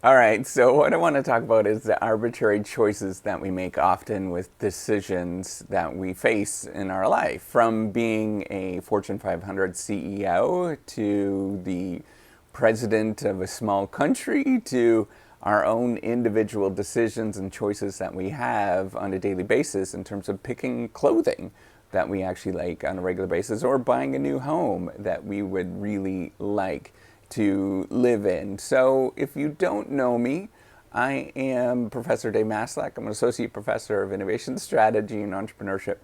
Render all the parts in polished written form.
All right, so what I want to talk about is the arbitrary choices that we make often with decisions that we face in our life. From being a Fortune 500 CEO to the president of a small country to our own individual decisions and choices that we have on a daily basis in terms of picking clothing that we actually like on a regular basis or buying a new home that we would really like to live in. So if you don't know me, I am Professor Dave Maslach. I'm an Associate Professor of Innovation Strategy and Entrepreneurship.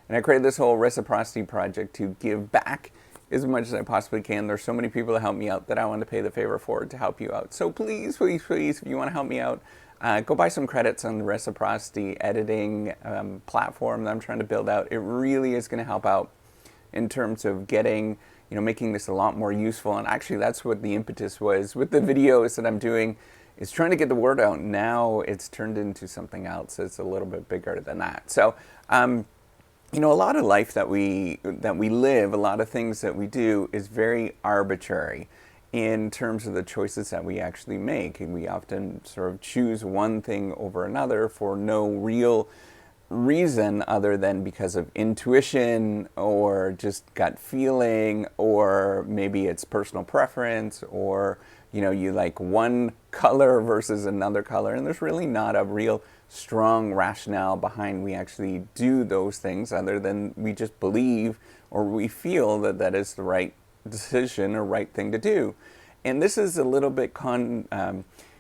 And I created this whole reciprocity project to give back as much as I possibly can. There's so many people that help me out that I want to pay the favor forward to help you out. So please, please, please, if you want to help me out, go buy some credits on the reciprocity editing platform that I'm trying to build out. It really is going to help out in terms of getting, making this a lot more useful. And actually, that's what the impetus was with the videos that I'm doing, is trying to get the word out. Now it's turned into something else. It's a little bit bigger than that. So, a lot of life that we live, a lot of things that we do is very arbitrary in terms of the choices that we actually make. And we often sort of choose one thing over another for no real reason other than because of intuition or just gut feeling, or maybe it's personal preference, or you like one color versus another color, and there's really not a real strong rationale behind we actually do those things other than we just believe or we feel that that is the right decision or right thing to do. And this is a little bit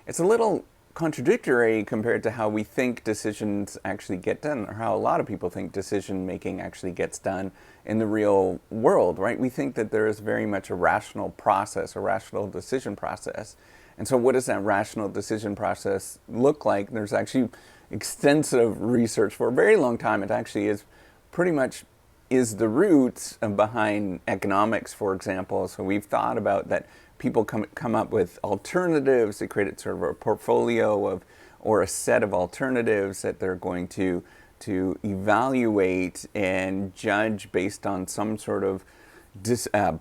it's a little contradictory compared to how we think decisions actually get done, or how a lot of people think decision making actually gets done in the real world, right? We think that there is very much a rational process, a rational decision process. And so what does that rational decision process look like? There's actually extensive research for a very long time. It actually is pretty much is the roots behind economics, for example. So we've thought about that people come up with alternatives. They create sort of a portfolio of, or a set of alternatives that they're going to evaluate and judge based on some sort of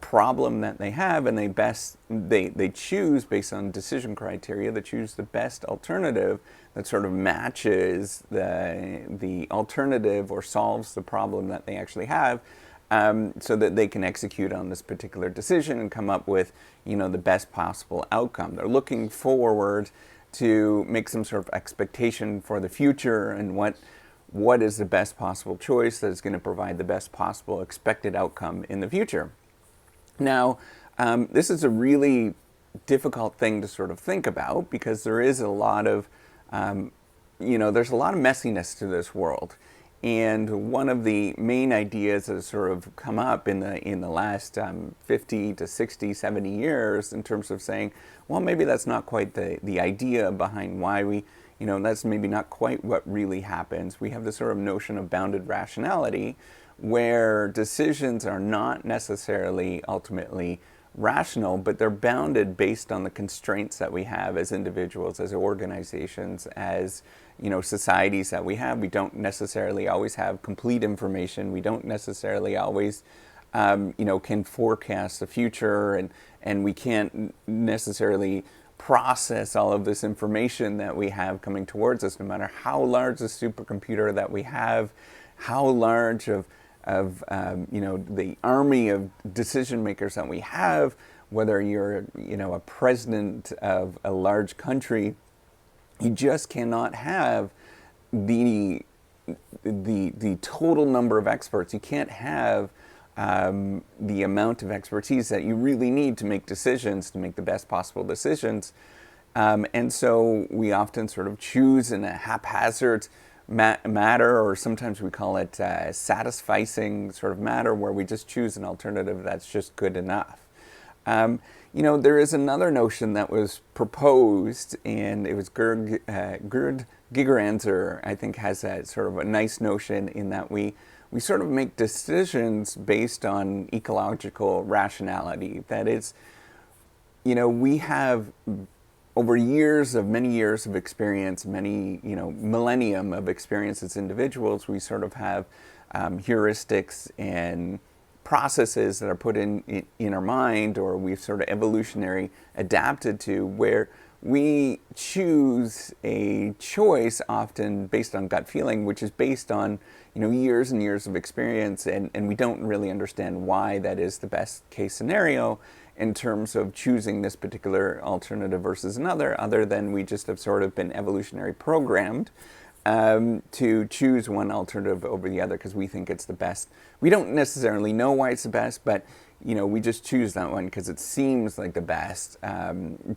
problem that they have, and they choose based on decision criteria. They choose the best alternative that sort of matches the alternative or solves the problem that they actually have, so that they can execute on this particular decision and come up with the best possible outcome. They're looking forward to make some sort of expectation for the future and what is the best possible choice that is going to provide the best possible expected outcome in the future. Now, this is a really difficult thing to sort of think about, because there is a lot of, there's a lot of messiness to this world. And one of the main ideas that has sort of come up in the last 50 to 60, 70 years in terms of saying, well, maybe that's not quite the idea behind why we, that's maybe not quite what really happens. We have this sort of notion of bounded rationality, where decisions are not necessarily ultimately rational, but they're bounded based on the constraints that we have as individuals, as organizations, as societies that we have. We don't necessarily always have complete information. We don't necessarily always can forecast the future, and we can't necessarily process all of this information that we have coming towards us, no matter how large the supercomputer that we have, how large of the army of decision makers that we have, whether you're a president of a large country. You just cannot have the total number of experts. You can't have the amount of expertise that you really need to make decisions, to make the best possible decisions. And so we often sort of choose in a haphazard matter, or sometimes we call it satisficing sort of matter, where we just choose an alternative that's just good enough. There is another notion that was proposed, and it was Gerd Gigerenzer, I think, has a sort of a nice notion in that we sort of make decisions based on ecological rationality. That is, we have over many years of experience, many, millennium of experience as individuals, we sort of have heuristics and processes that are put in our mind, or we've sort of evolutionary adapted to, where we choose a choice often based on gut feeling, which is based on years and years of experience, and we don't really understand why that is the best case scenario in terms of choosing this particular alternative versus another, other than we just have sort of been evolutionary programmed to choose one alternative over the other because we think it's the best. We don't necessarily know why it's the best, but we just choose that one because it seems like the best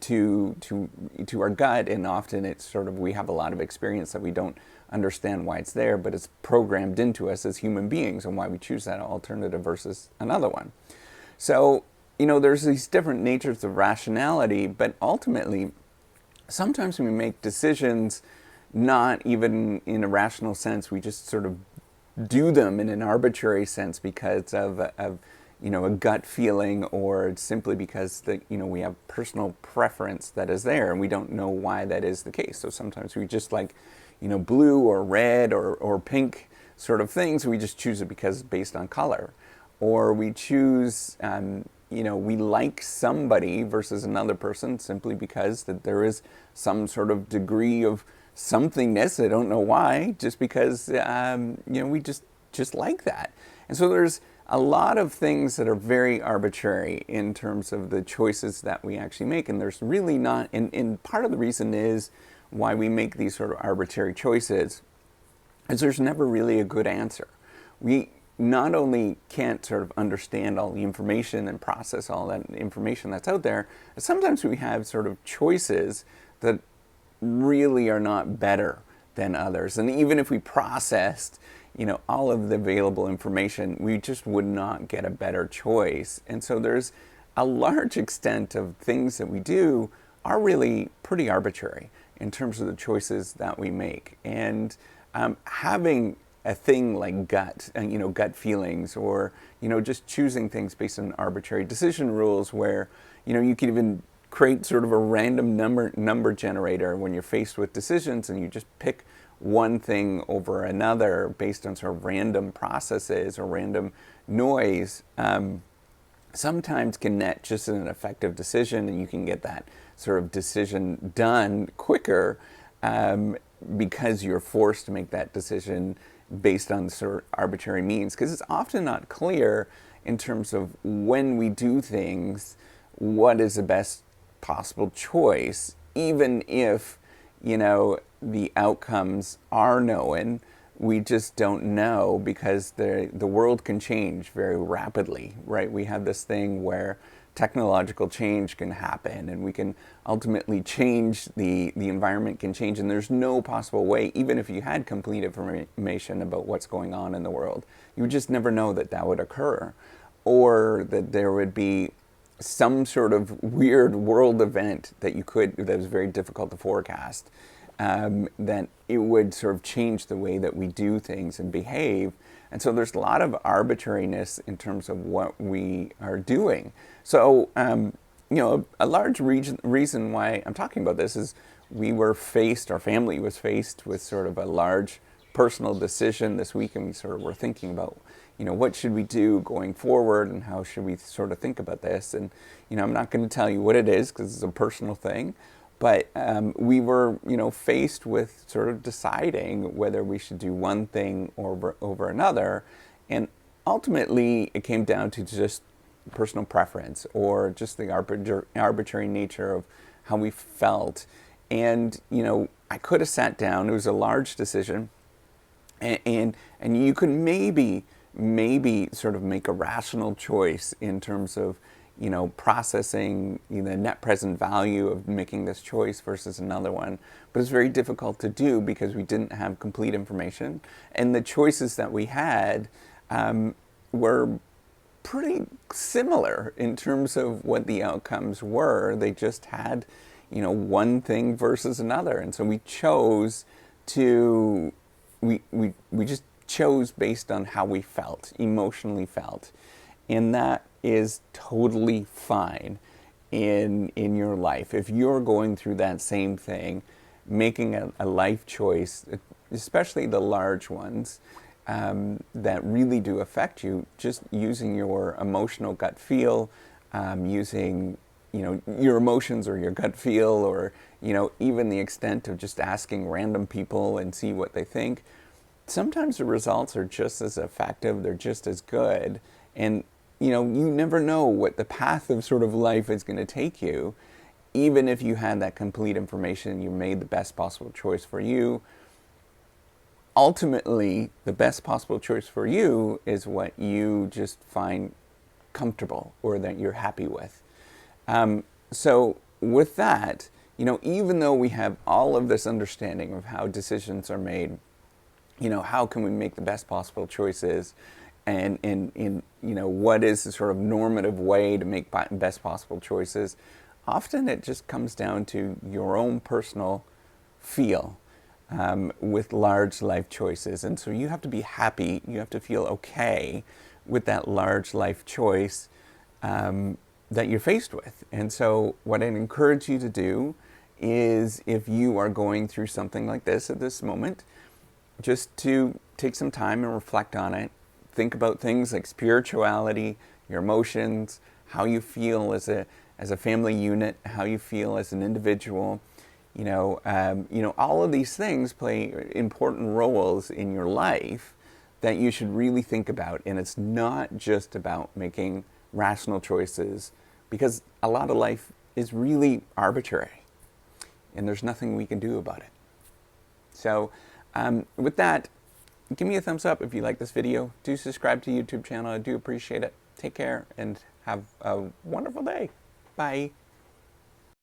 to our gut, and often it's sort of we have a lot of experience that we don't understand why it's there, but it's programmed into us as human beings and why we choose that alternative versus another one. So there's these different natures of rationality, but ultimately, sometimes we make decisions not even in a rational sense. We just sort of do them in an arbitrary sense because of a gut feeling, or simply because we have personal preference that is there, and we don't know why that is the case. So sometimes we just like, blue or red or pink sort of things. We just choose it because based on color, or we choose, we like somebody versus another person simply because that there is some sort of degree of somethingness. I don't know why, just because we just like that. And so there's a lot of things that are very arbitrary in terms of the choices that we actually make, and there's really not, and part of the reason is why we make these sort of arbitrary choices is there's never really a good answer. We not only can't sort of understand all the information and process all that information that's out there, sometimes we have sort of choices that really are not better than others. And even if we processed all of the available information, we just would not get a better choice. And so there's a large extent of things that we do are really pretty arbitrary in terms of the choices that we make. And having a thing like gut feelings, or just choosing things based on arbitrary decision rules, where you can even create sort of a random number generator when you're faced with decisions, and you just pick one thing over another based on sort of random processes or random noise, sometimes can net just an effective decision, and you can get that sort of decision done quicker because you're forced to make that decision based on sort of arbitrary means. Because it's often not clear in terms of when we do things what is the best possible choice, even if the outcomes are known. We just don't know because the world can change very rapidly, right? We have this thing where technological change can happen, and we can ultimately change, the environment can change, and there's no possible way, even if you had complete information about what's going on in the world, you would just never know that that would occur, or that there would be some sort of weird world event that was very difficult to forecast, that it would sort of change the way that we do things and behave. And so there's a lot of arbitrariness in terms of what we are doing. So, a large reason why I'm talking about this is our family was faced with sort of a large personal decision this week, and we sort of were thinking about, what should we do going forward, and how should we sort of think about this? And, I'm not going to tell you what it is because it's a personal thing, but we were, faced with sort of deciding whether we should do one thing over another. And ultimately, it came down to just personal preference, or just the arbitrary nature of how we felt. And, I could have sat down. It was a large decision. And you could maybe sort of make a rational choice in terms of, processing the net present value of making this choice versus another one. But it's very difficult to do because we didn't have complete information. And the choices that we had were pretty similar in terms of what the outcomes were. They just had, one thing versus another. And so we chose we just chose based on how we felt, emotionally felt. And that is totally fine in your life. If you're going through that same thing, making a life choice, especially the large ones that really do affect you, just using your emotional gut feel, using your emotions or your gut feel, or even the extent of just asking random people and see what they think. Sometimes the results are just as effective, they're just as good, and you never know what the path of sort of life is going to take you. Even if you had that complete information, you made the best possible choice for you. Ultimately, the best possible choice for you is what you just find comfortable or that you're happy with. So with that, even though we have all of this understanding of how decisions are made, how can we make the best possible choices, and what is the sort of normative way to make best possible choices, often it just comes down to your own personal feel with large life choices. And so you have to be happy, you have to feel okay with that large life choice that you're faced with. And so what I'd encourage you to do is, if you are going through something like this at this moment, just to take some time and reflect on it. Think about things like spirituality, your emotions, how you feel as a family unit, how you feel as an individual. All of these things play important roles in your life that you should really think about. And it's not just about making rational choices, because a lot of life is really arbitrary and there's nothing we can do about it. So with that, give me a thumbs up if you like this video. Do subscribe to the YouTube channel. I do appreciate it. Take care and have a wonderful day. Bye.